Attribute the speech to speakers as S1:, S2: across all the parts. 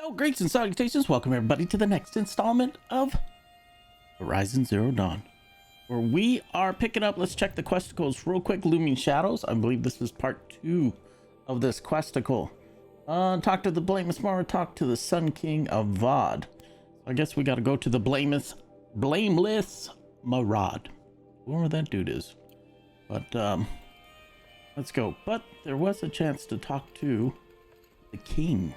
S1: Yo, greats and salutations. Welcome everybody to the next installment of Horizon Zero Dawn, where we are picking up, let's check the questicles real quick. Looming Shadows. I believe this is part 2 of this questicle. Talk to the Blameless Mara, talk to the Sun King of Vod. I guess we got to go to the Blameless Marad, whoever that dude is. But let's go. But there was a chance to talk to the king,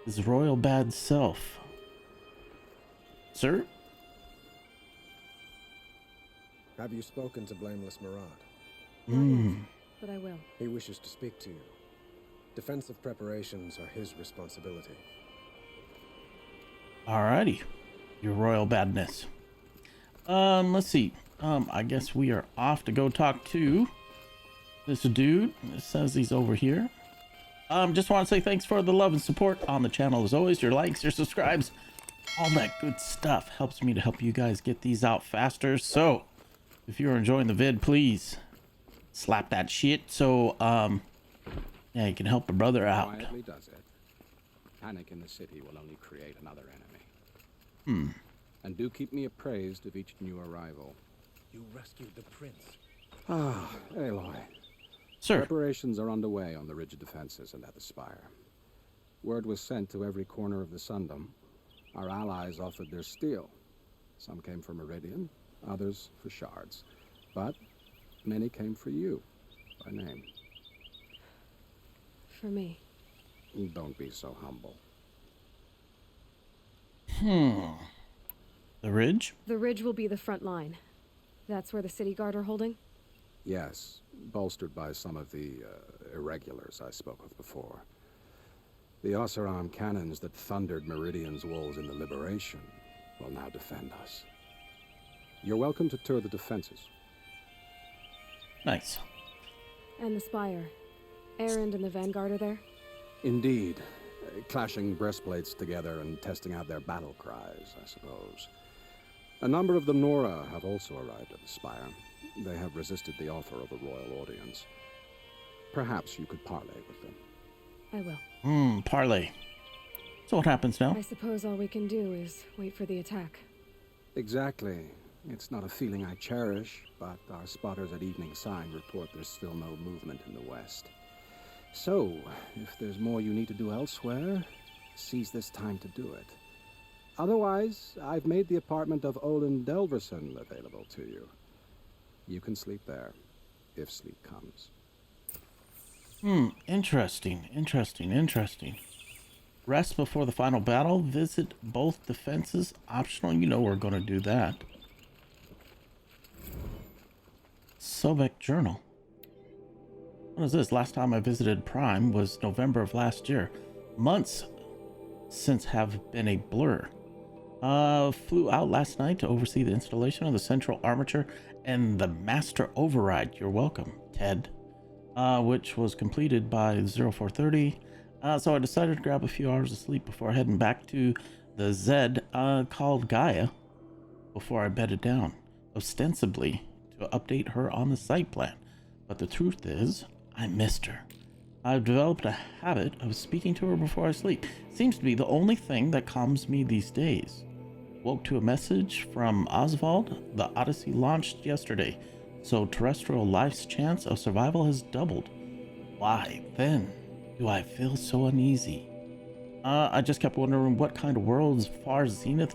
S1: his royal bad self. Sir?
S2: Have you spoken to Blameless Marad?
S3: Not yet, but I will.
S2: He wishes to speak to you. Defensive preparations are his responsibility.
S1: Alrighty, your royal badness. Let's see. I guess we are off to go talk to this dude. It says he's over here. Just want to say thanks for the love and support on the channel as always. Your likes, your subscribes, all that good stuff helps me to help you guys get these out faster. So if you're enjoying the vid, please slap that shit so yeah, you can help a brother out.
S4: Quietly does it. Panic in the city will only create another enemy. And do keep me appraised of each new arrival.
S5: You rescued the prince.
S4: Ah, Aloy.
S1: Sir.
S4: Preparations are underway on the rigid defenses and at the Spire. Word was sent to every corner of the Sundom. Our allies offered their steel. Some came for Meridian, others for shards. But many came for you, by name.
S3: For me.
S4: Don't be so humble.
S1: The ridge?
S3: The ridge will be the front line. That's where the city guard are holding?
S4: Yes, bolstered by some of the irregulars I spoke of before. The Oseram cannons that thundered Meridian's walls in the Liberation will now defend us. You're welcome to tour the defenses.
S1: Nice.
S3: And the Spire. Erend and the Vanguard are there?
S4: Indeed. Clashing breastplates together and testing out their battle cries, I suppose. A number of the Nora have also arrived at the Spire. They have resisted the offer of a royal audience. Perhaps you could parley with them.
S3: I will.
S1: Parley. So what happens now?
S3: I suppose all we can do is wait for the attack.
S4: Exactly. It's not a feeling I cherish, but our spotters at Evening Sign report there's still no movement in the west. So, if there's more you need to do elsewhere, seize this time to do it. Otherwise, I've made the apartment of Olin Delverson available to you. You can sleep there, if sleep comes.
S1: Interesting. Rest before the final battle. Visit both defenses. Optional. You know we're going to do that. Sobek Journal. What is this? Last time I visited Prime was November of last year. Months since have been a blur. Flew out last night to oversee the installation of the central armature and the master override. You're welcome, Ted. Which was completed by 0430. So I decided to grab a few hours of sleep before heading back to the Zed called Gaia before I bedded down, ostensibly to update her on the site plan. But the truth is, I missed her. I've developed a habit of speaking to her before I sleep. Seems to be the only thing that calms me these days. Woke to a message from Oswald. The Odyssey launched yesterday, so terrestrial life's chance of survival has doubled. Why then do I feel so uneasy? I just kept wondering what kind of worlds Far Zenith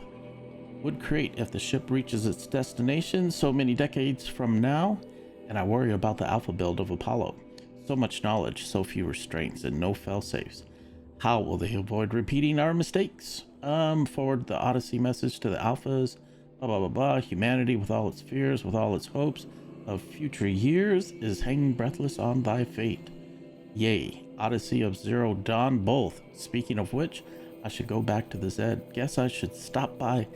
S1: would create if the ship reaches its destination so many decades from now, and I worry about the alpha build of Apollo. So much knowledge, so few restraints, and no fail-safes. How will they avoid repeating our mistakes? Forward the Odyssey message to the alphas. Blah, blah, blah, blah. Humanity, with all its fears, with all its hopes of future years, is hanging breathless on thy fate. Yea, Odyssey of Zero Dawn both. Speaking of which, I should go back to the Zed. Guess I should stop by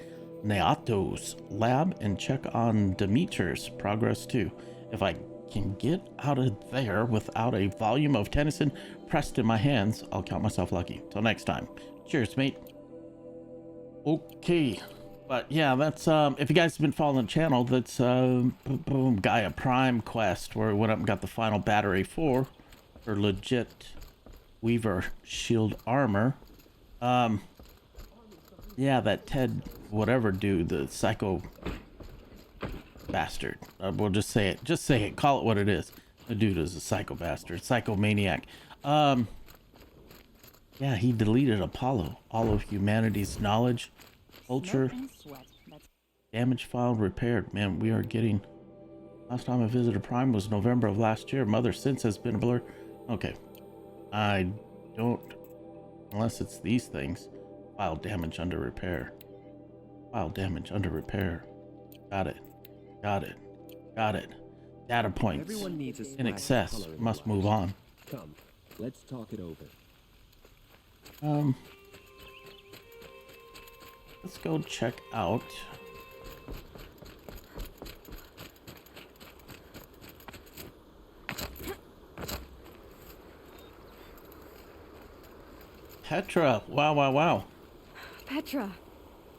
S1: Neato's lab and check on Demeter's progress too. If I can get out of there without a volume of Tennyson pressed in my hands, I'll count myself lucky. Till next time. Cheers, mate. Okay. But yeah, that's if you guys have been following the channel, that's boom, Gaia Prime quest where we went up and got the final battery for legit Weaver shield armor. Yeah, that Ted whatever dude, the psycho bastard. We'll just say it. Just say it. Call it what it is. The dude is a psycho bastard, psychomaniac. Yeah, he deleted Apollo, all of humanity's knowledge, culture, damage file repaired. Man, we are getting. Last time I visited Prime was November of last year. Mother since has been a blur. Okay, I don't, unless it's these things. File damage under repair. File damage under repair. Got it. Got it. Got it. Data points
S5: Everyone needs a
S1: in
S5: splash of
S1: excess.
S5: color in
S1: Must
S5: their
S1: move
S5: lives.
S1: on.
S5: Come, let's talk it over.
S1: Let's go check out. Petra. Wow, wow, wow.
S3: Petra!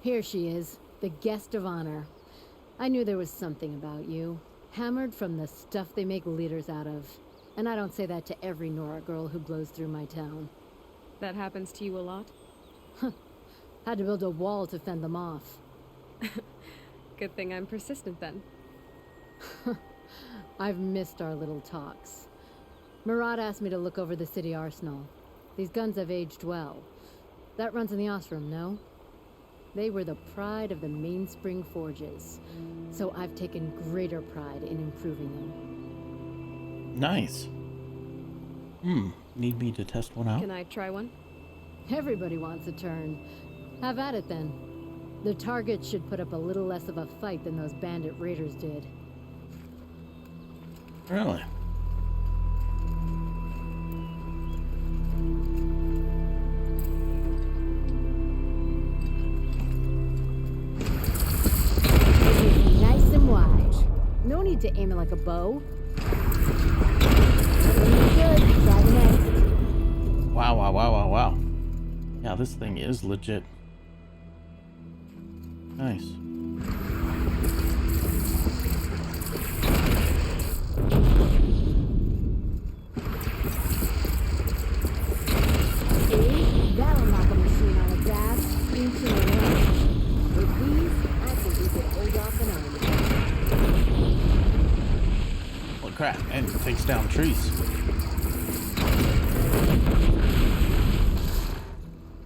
S6: Here she is, the guest of honor. I knew there was something about you. Hammered from the stuff they make leaders out of. And I don't say that to every Nora girl who blows through my town.
S3: That happens to you a lot?
S6: Had to build a wall to fend them off.
S3: Good thing I'm persistent then.
S6: I've missed our little talks. Murad asked me to look over the city arsenal. These guns have aged well. That runs in the Ostrom, no? They were the pride of the Mainspring Forges. So I've taken greater pride in improving them.
S1: Nice. Need me to test one out?
S3: Can I try one?
S6: Everybody wants a turn. Have at it then. The target should put up a little less of a fight than those bandit raiders did.
S1: Really?
S6: Nice and wide. No need to aim it like a bow. Good. Try the next.
S1: Wow, wow, wow, wow, wow. Yeah, this thing is legit. Nice.
S6: See? That'll knock a machine on its ass. Into the range. With these, I think we could hold off an army.
S1: Holy crap, and it takes down trees.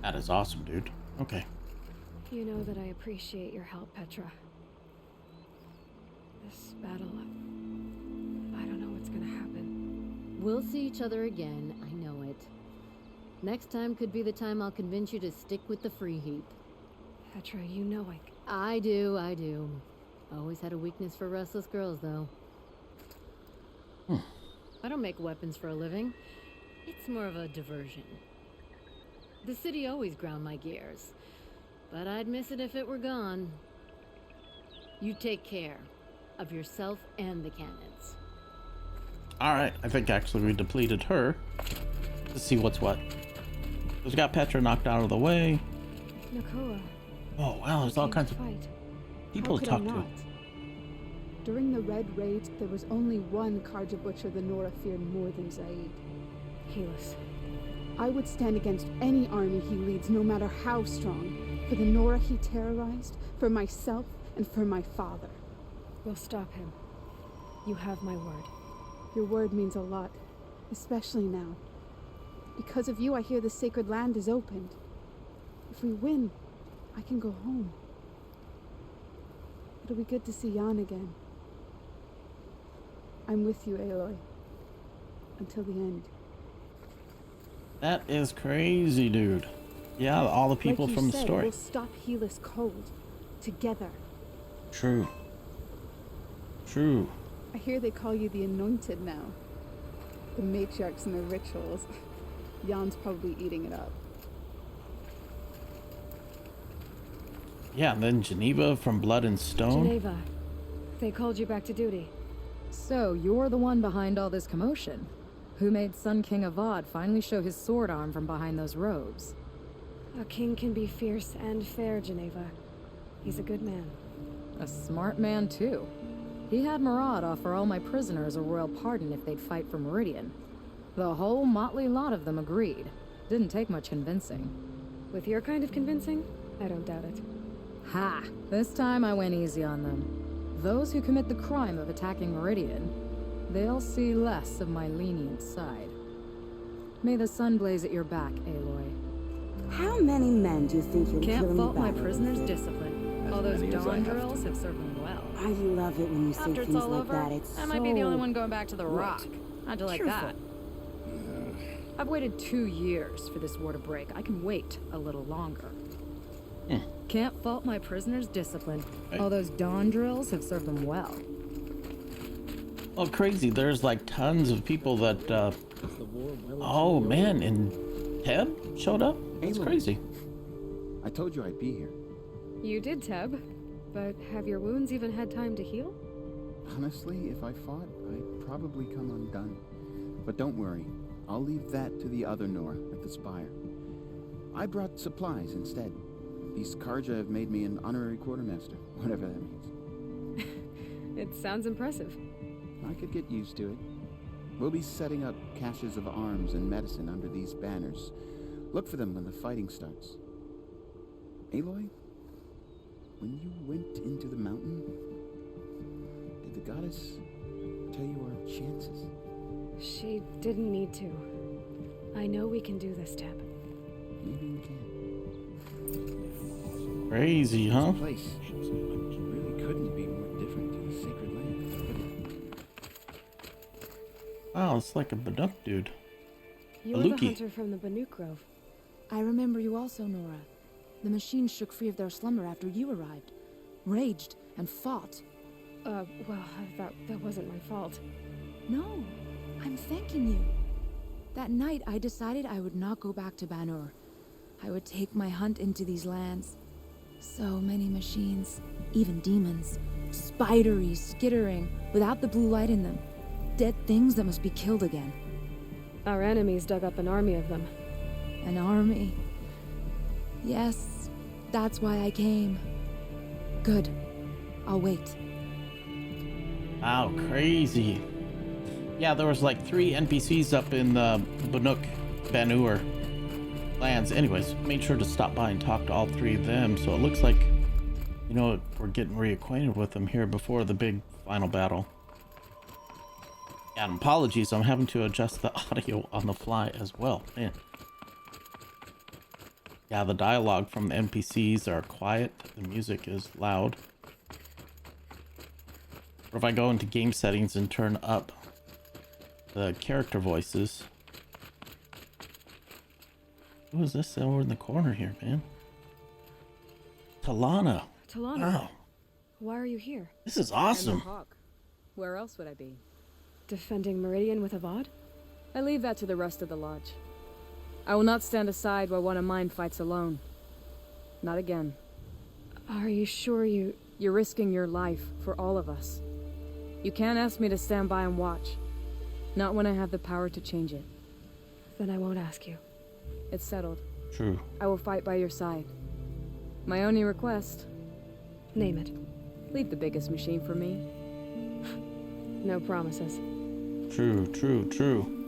S1: That is awesome, dude. Okay.
S3: You know that I appreciate your help, Petra. This battle, I don't know what's gonna happen.
S6: We'll see each other again, I know it. Next time could be the time I'll convince you to stick with the free heap.
S3: Petra, you know
S6: I do. Always had a weakness for restless girls, though. I don't make weapons for a living. It's more of a diversion. The city always ground my gears, but I'd miss it if it were gone. You take care of yourself and the cannons.
S1: Alright, I think actually we depleted her. Let's see what's what. We got Petra knocked out of the way.
S3: Nakoa.
S1: Oh wow, there's all kinds of
S3: fight.
S1: people to talk to.
S7: During the Red Raid, there was only one Karja Butcher the Nora feared more than Zaid.
S3: Helis.
S7: I would stand against any army he leads, no matter how strong. For the Nora he terrorized, for myself, and for my father.
S3: We'll stop him. You have my word.
S7: Your word means a lot, especially now. Because of you, I hear the sacred land is opened. If we win, I can go home. It'll be good to see Jan again. I'm with you, Aloy. Until the end.
S1: That is crazy, dude. Yeah, all the people
S7: like
S1: from the
S7: said,
S1: story.
S7: We'll stop Helis cold. Together.
S1: True. True.
S7: I hear they call you the Anointed now. The matriarchs and their rituals. Jan's probably eating it up.
S1: Yeah, and then Geneva from Blood and Stone.
S3: Geneva. They called you back to duty.
S8: So, you're the one behind all this commotion. Who made Sun King Avad finally show his sword arm from behind those robes?
S3: A king can be fierce and fair, Geneva. He's a good man.
S8: A smart man, too. He had Murad offer all my prisoners a royal pardon if they'd fight for Meridian. The whole motley lot of them agreed. Didn't take much convincing.
S3: With your kind of convincing, I don't doubt it.
S8: Ha! This time I went easy on them. Those who commit the crime of attacking Meridian, they'll see less of my lenient side. May the sun blaze at your back, Aloy.
S9: How many men do you think you're
S8: Can't
S9: killing
S8: fault my
S9: back
S8: prisoner's
S9: with?
S8: discipline.
S5: As
S8: All those
S5: many as I
S8: dawn
S5: have
S8: drills have served them well.
S9: I love it when you say
S8: After it's
S9: things
S8: all
S9: like
S8: over,
S9: that. It's
S8: I might be the only one going back to the rock. How'd you like
S9: Cheerful.
S8: that? I've waited 2 years for this war to break. I can wait a little longer. Can't fault my prisoner's discipline. All those dawn drills have served them well.
S1: Oh, crazy. There's like tons of people that,
S5: Is the war well
S1: oh
S5: over?
S1: man, and Teb showed up? That's
S10: Aloy.
S1: crazy.
S10: I told you I'd be here.
S3: You did, Teb. But have your wounds even had time to heal?
S10: Honestly, if I fought, I'd probably come undone. But don't worry, I'll leave that to the other Nora at the Spire. I brought supplies instead. These Karja have made me an honorary quartermaster, whatever that means.
S3: It sounds impressive.
S10: I could get used to it. We'll be setting up caches of arms and medicine under these banners. Look for them when the fighting starts. Aloy, when you went into the mountain, did the goddess tell you our chances?
S3: She didn't need to. I know we can do this, Teb.
S10: Maybe we can.
S1: Crazy, huh?
S10: This place really couldn't be more different to the sacred land, could it?
S1: Wow, it's like a Banuk dude.
S3: You're the
S1: Aluki.
S3: hunter from the Banuk Grove.
S11: I remember you also, Nora. The machines shook free of their slumber after you arrived. Raged and fought.
S3: Well, that wasn't my fault.
S11: No, I'm thanking you. That night, I decided I would not go back to Banur. I would take my hunt into these lands. So many machines, even demons. Spidery, skittering, without the blue light in them. Dead things that must be killed again.
S3: Our enemies dug up an army of them.
S11: An army. Yes, that's why I came. Good. I'll wait.
S1: Wow, crazy. Yeah, there was like 3 NPCs up in the Banur lands. Anyways, made sure to stop by and talk to all 3 of them. So it looks like, you know, we're getting reacquainted with them here before the big final battle. Yeah, and apologies, I'm having to adjust the audio on the fly as well. Man. Yeah, the dialogue from the NPCs are quiet. The music is loud. Or if I go into game settings and turn up the character voices. Who is this over in the corner here, man? Talana.
S3: Talana,
S1: Wow,
S3: why are you here?
S1: this is
S8: I'm the
S1: awesome.
S8: hawk. Where else would I be?
S3: Defending Meridian with Avad?
S12: I leave that to the rest of the lodge. I will not stand aside while one of mine fights alone. Not again.
S3: Are you sure you...
S12: You're risking your life for all of us. You can't ask me to stand by and watch. Not when I have the power to change it.
S3: Then I won't ask you.
S12: It's settled.
S1: True.
S12: I will fight by your side. My only request,
S3: Name it.
S12: leave the biggest machine for me.
S3: No promises.
S1: True, true, true.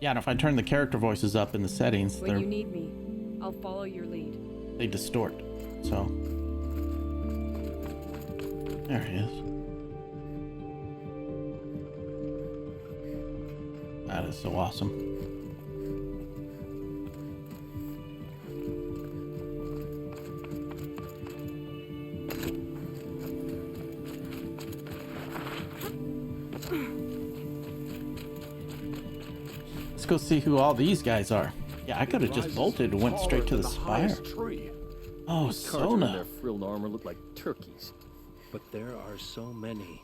S1: Yeah, and if I turn the character voices up in the settings,
S12: When you need me, I'll follow your lead.
S1: they distort. So there he is. That is so awesome. Let's go see who all these guys are. Yeah, I could have just bolted and went straight to the Spire. Oh,
S5: Carja in
S1: Sona.
S5: their frilled armor look like turkeys.
S13: But there are so many,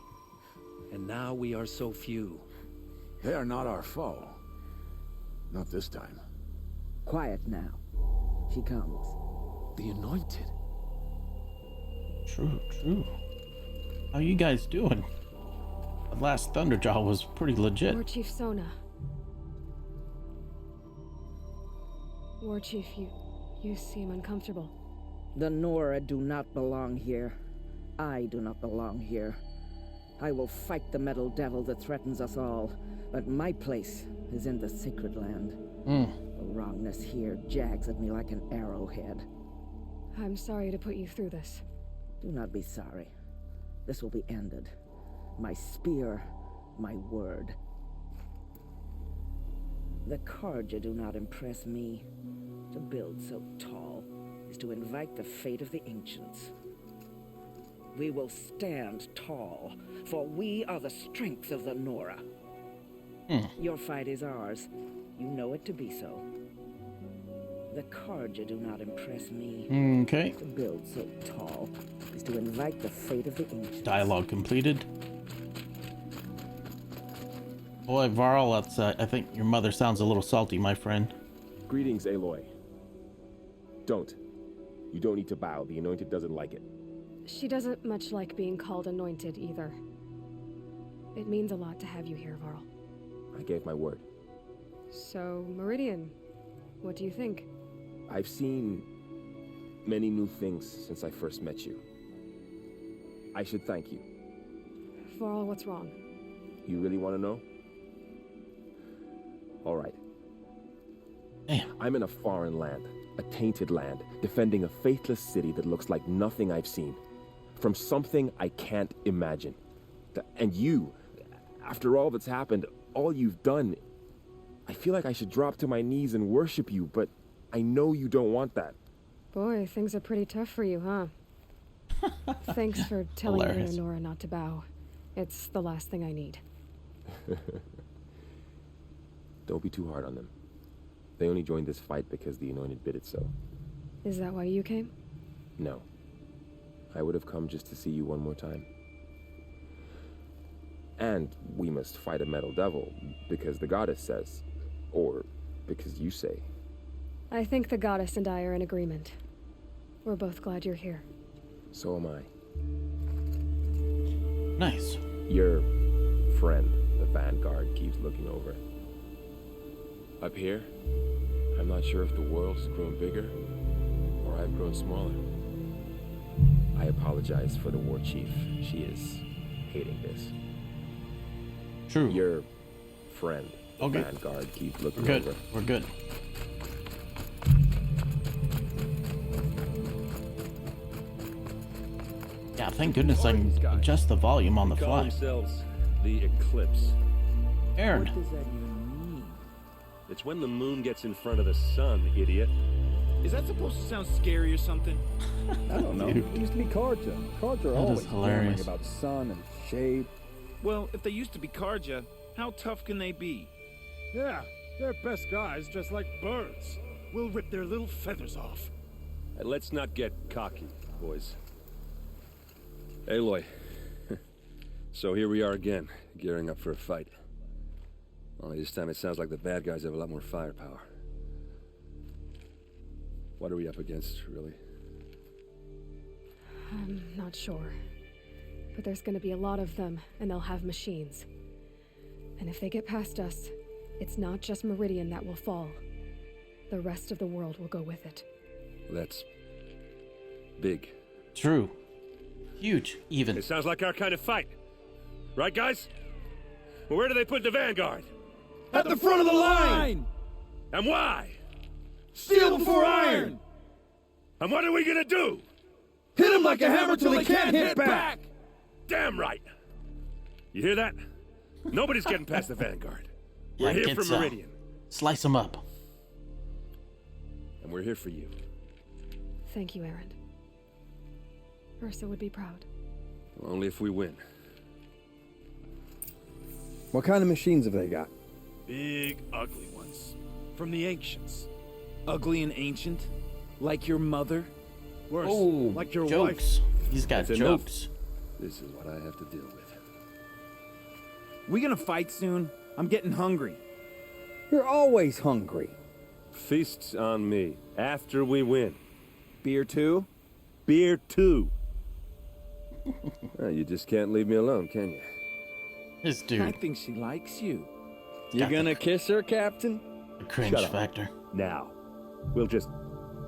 S13: and now we are so few.
S14: They are not our foe. Not this time.
S9: Quiet now. She comes.
S5: The Anointed.
S1: True, true. How you guys doing? The last Thunderjaw was pretty legit.
S3: War Chief Sona. War Chief, you seem uncomfortable.
S9: The Nora do not belong here. I do not belong here. I will fight the metal devil that threatens us all, but my place is in the sacred land.
S1: Mm.
S9: The wrongness here jags at me like an arrowhead.
S3: I'm sorry to put you through this.
S9: Do not be sorry. This will be ended. My spear, my word. The Karja do not impress me. To build so tall is to invite the fate of the ancients. We will stand tall, for we are the strength of the Nora. Your fight is ours. You know it to be so. The Karja do not impress me.
S1: Okay.
S9: To build so tall is to invite the fate of the ancients.
S1: Dialogue completed. Boy, Varl, that's, I think your mother sounds a little salty, my friend.
S15: Greetings, Aloy. Don't. You don't need to bow. The Anointed doesn't like it.
S3: She doesn't much like being called anointed either. It means a lot to have you here, Varl.
S15: I gave my word.
S3: So, Meridian, what do you think?
S15: I've seen many new things since I first met you. I should thank you.
S3: Varl, what's wrong?
S15: You really want to know? All right.
S1: Damn.
S15: I'm in a foreign land, a tainted land, defending a faithless city that looks like nothing I've seen. From something I can't imagine. And you, after all that's happened, all you've done, I feel like I should drop to my knees and worship you, but I know you don't want that.
S3: Boy, things are pretty tough for you, huh? Thanks for telling Eleonora not to bow. It's the last thing I need.
S15: Don't be too hard on them. They only joined this fight because the Anointed bid it so.
S3: Is that why you came?
S15: No. I would have come just to see you one more time. And we must fight a metal devil, because the goddess says. Or because you say.
S3: I think the goddess and I are in agreement. We're both glad you're here.
S15: So am I.
S1: Nice.
S15: Your friend, the Vanguard, keeps looking over. Up here, I'm not sure if the world's grown bigger, or I've grown smaller. I apologize for the war chief. She is hating this.
S1: True.
S15: Your friend, the
S1: Okay.
S15: Vanguard, keeps looking
S1: We're good.
S15: over.
S1: We're good. Yeah, thank goodness I can adjust the volume on the
S13: Call
S1: fly.
S13: themselves the Eclipse.
S1: Aaron.
S13: What does that even mean? It's when the moon gets in front of the sun, idiot.
S16: Is that supposed to sound scary or something?
S17: I don't know. It used to be Karja. Karja are always
S1: hilarious.
S17: about sun and shade.
S16: Well, if they used to be Karja, how tough can they be?
S18: Yeah, they're best guys dressed like birds. We'll rip their little feathers off.
S13: Hey, let's not get cocky, boys. Aloy. So here we are again, gearing up for a fight. Only this time it sounds like the bad guys have a lot more firepower. What are we up against, really?
S3: I'm not sure. But there's gonna be a lot of them, and they'll have machines. And if they get past us, it's not just Meridian that will fall. The rest of the world will go with it.
S13: That's big.
S1: True. Huge, even.
S13: It sounds like our kind of fight. Right, guys? Well, where do they put the Vanguard?
S18: At the front of the line!
S13: And why?
S18: Steel before iron!
S13: And what are we gonna do?
S18: Hit them like a hammer till they can't hit back!
S13: Damn right! You hear that? Nobody's getting past the Vanguard. We're
S1: Yeah,
S13: here
S1: get
S13: for Meridian.
S1: Slice them up.
S13: And we're here for you.
S3: Thank you, Aaron. Ursa would be proud.
S13: Well, only if we win.
S17: What kind of machines have they got?
S16: Big, ugly ones. From the ancients. Ugly and ancient? Like your mother? Worse,
S1: Oh,
S16: like your
S1: jokes.
S16: wife.
S1: He's got
S13: That's enough.
S1: jokes.
S13: This is what I have to deal with.
S16: We gonna fight soon? I'm getting hungry.
S17: You're always hungry.
S13: Feasts on me. After we win.
S16: Beer too?
S13: Beer too. Well, you just can't leave me alone, can you?
S1: This dude.
S16: I think she likes you.
S17: You gonna kiss her, Captain?
S1: The cringe
S13: Shut up.
S1: factor.
S13: Now. We'll just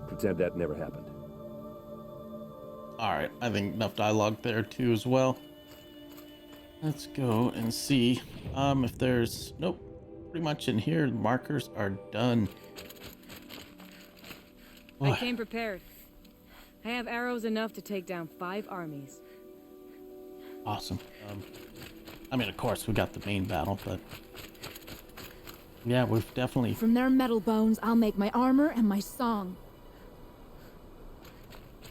S13: pretend that never happened.
S1: Alright, I think enough dialogue there too as well. Let's go and see if there's... Nope. pretty much in here. Markers are done.
S12: I came prepared. I have arrows enough to take down 5 armies.
S1: Awesome. I mean, of course, we got the main battle, but yeah, we've definitely...
S11: From their metal bones, I'll make my armor and my song.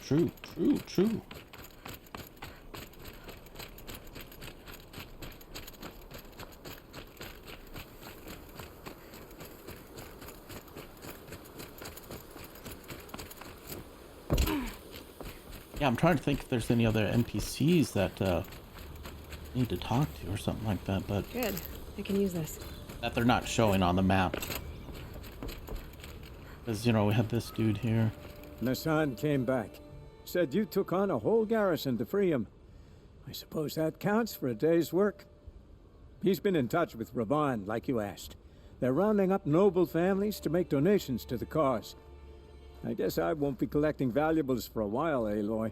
S1: True, true, true. Yeah, I'm trying to think if there's any other NPCs that need to talk to or something like that, but...
S3: Good. I can use this.
S1: That they're not showing on the map. Because, you know, we have this dude here.
S14: Nassan came back. Said you took on a whole garrison to free him. I suppose that counts for a day's work. He's been in touch with Ravan, like you asked. They're rounding up noble families to make donations to the cause. I guess I won't be collecting valuables for a while, Aloy.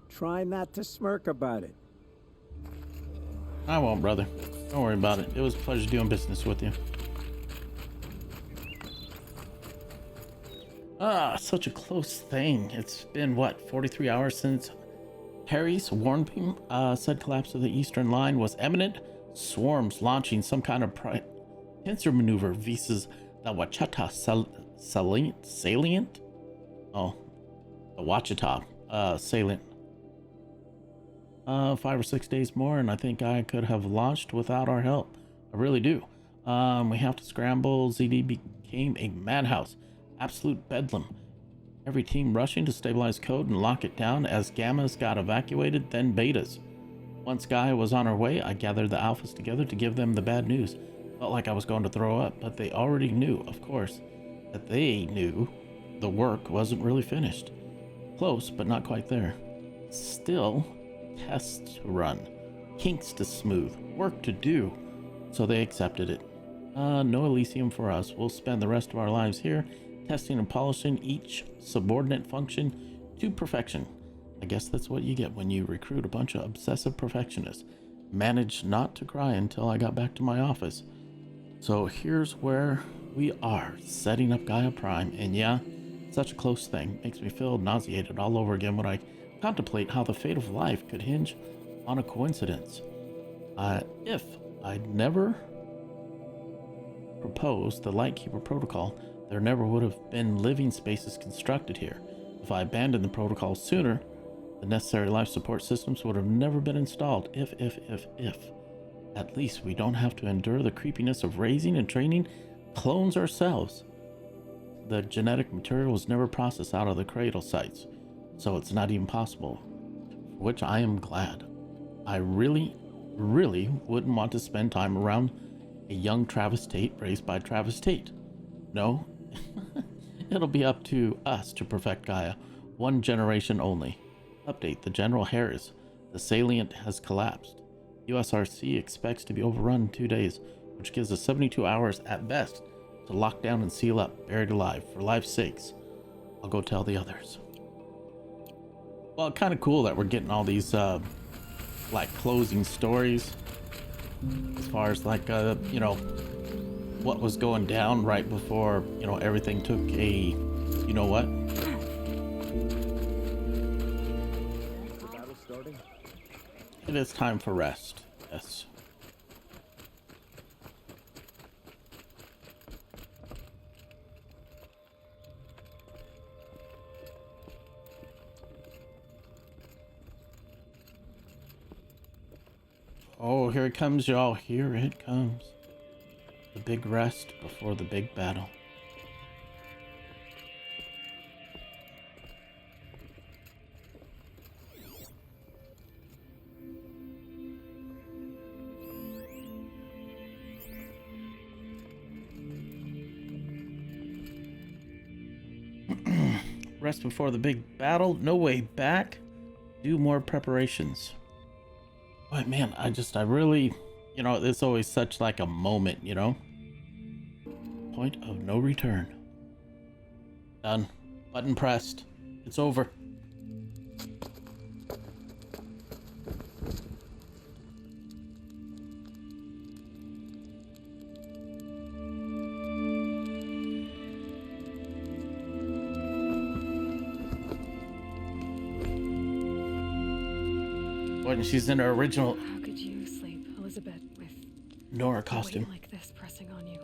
S14: Try not to smirk about it.
S1: I won't, brother. Don't worry about it. It was a pleasure doing business with you. Ah, such a close thing. It's been, what, 43 hours since Harry's warned me, said collapse of the eastern line was imminent. Swarms launching some kind of pincer maneuver visas the Wachita salient? Oh, the Wachita salient. 5 or 6 days more, and I think I could have launched without our help. I really do. We have to scramble. ZD became a madhouse. Absolute bedlam. Every team rushing to stabilize code and lock it down as Gammas got evacuated, then Betas. Once Gaia was on her way, I gathered the Alphas together to give them the bad news. Felt like I was going to throw up, but they already knew, of course, that they knew the work wasn't really finished. Close, but not quite there. Still, tests to run, kinks to smooth, work to do. So they accepted it. No Elysium for us. We'll spend the rest of our lives here, testing and polishing each subordinate function to perfection. I guess that's what you get when you recruit a bunch of obsessive perfectionists. Managed not to cry until I got back to my office. So here's where we are, setting up Gaia Prime, and yeah, such a close thing. Makes me feel nauseated all over again when I contemplate how the fate of life could hinge on a coincidence. If I'd never proposed the Lightkeeper Protocol, there never would have been living spaces constructed here. If I abandoned the protocol sooner, the necessary life support systems would have never been installed. If. At least we don't have to endure the creepiness of raising and training clones ourselves. The genetic material was never processed out of the cradle sites, so it's not even possible, for which I am glad. I really wouldn't want to spend time around a young Travis Tate raised by Travis Tate. No, it'll be up to us to perfect Gaia, one generation only. Update, the General Harris. The salient has collapsed. USRC expects to be overrun in 2 days, which gives us 72 hours at best to lock down and seal up, buried alive, for life's sakes. I'll go tell the others. Well, kind of cool that we're getting all these, like, closing stories. As far as, like, you know, what was going down right before, you know, everything took a, you know what?
S14: The battle starting?
S1: It is time for rest, yes. Oh, here it comes, y'all. Here it comes. The big rest before the big battle. Rest before the big battle. No way back. Do more preparations. But man, I really, you know, it's always such like a moment, you know? Point of no return. Done. Button pressed. It's over. when she's in her original
S3: How could you sleep, Elizabeth, with
S1: Nora
S3: a
S1: costume.
S3: weight like this pressing on you?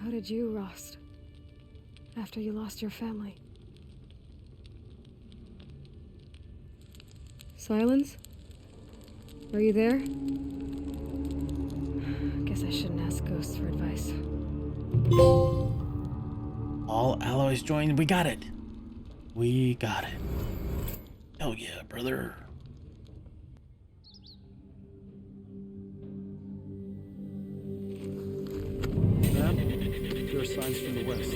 S3: How did you, Rost? After you lost your family? Silence? Are you there? Guess I shouldn't ask ghosts for advice.
S1: All Aloy's joined. We got it. We got it. Hell yeah, brother.
S18: Ma'am, there are signs from the west.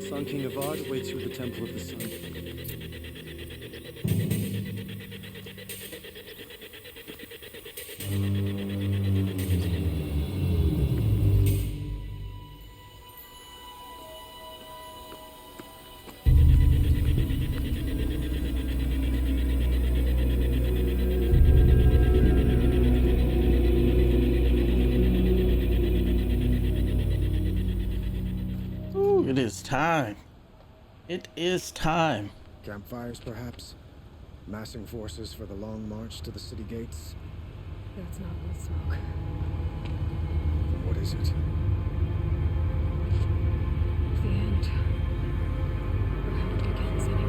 S18: Sun King Avad waits you at the Temple of the Sun.
S1: Ooh, it is time. It is time.
S2: Campfires, perhaps? Massing forces for the long march to the city gates?
S3: That's not blood smoke.
S2: Then what is it?
S3: The end. Or how it begins, anyway.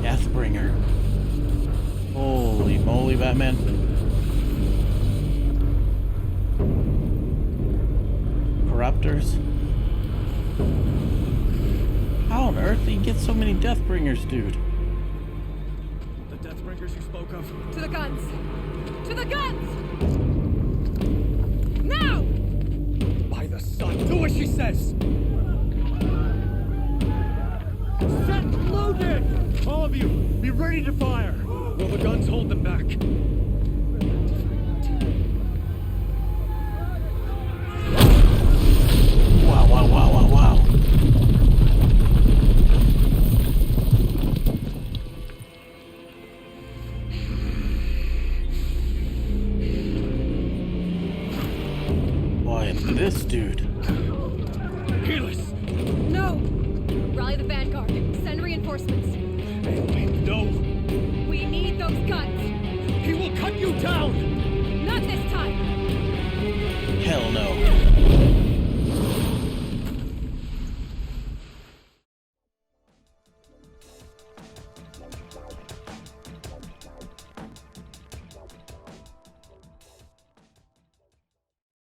S1: Deathbringer. Holy moly, Batman. Corruptors. How on earth do you get so many Deathbringers, dude?
S18: The Deathbringers you spoke of?
S3: To the guns! To the guns! Now!
S18: By the sun, do what she says! Set loaded! All of you, be ready to fire! Will the guns hold them back?
S1: Wow, wow, wow, wow, wow. Boy, this dude.
S18: Healers!
S3: No! Rally the vanguard. Send reinforcements.
S18: No!
S3: We need those guns!
S18: He will cut you down!
S3: Not this time!
S1: Hell no.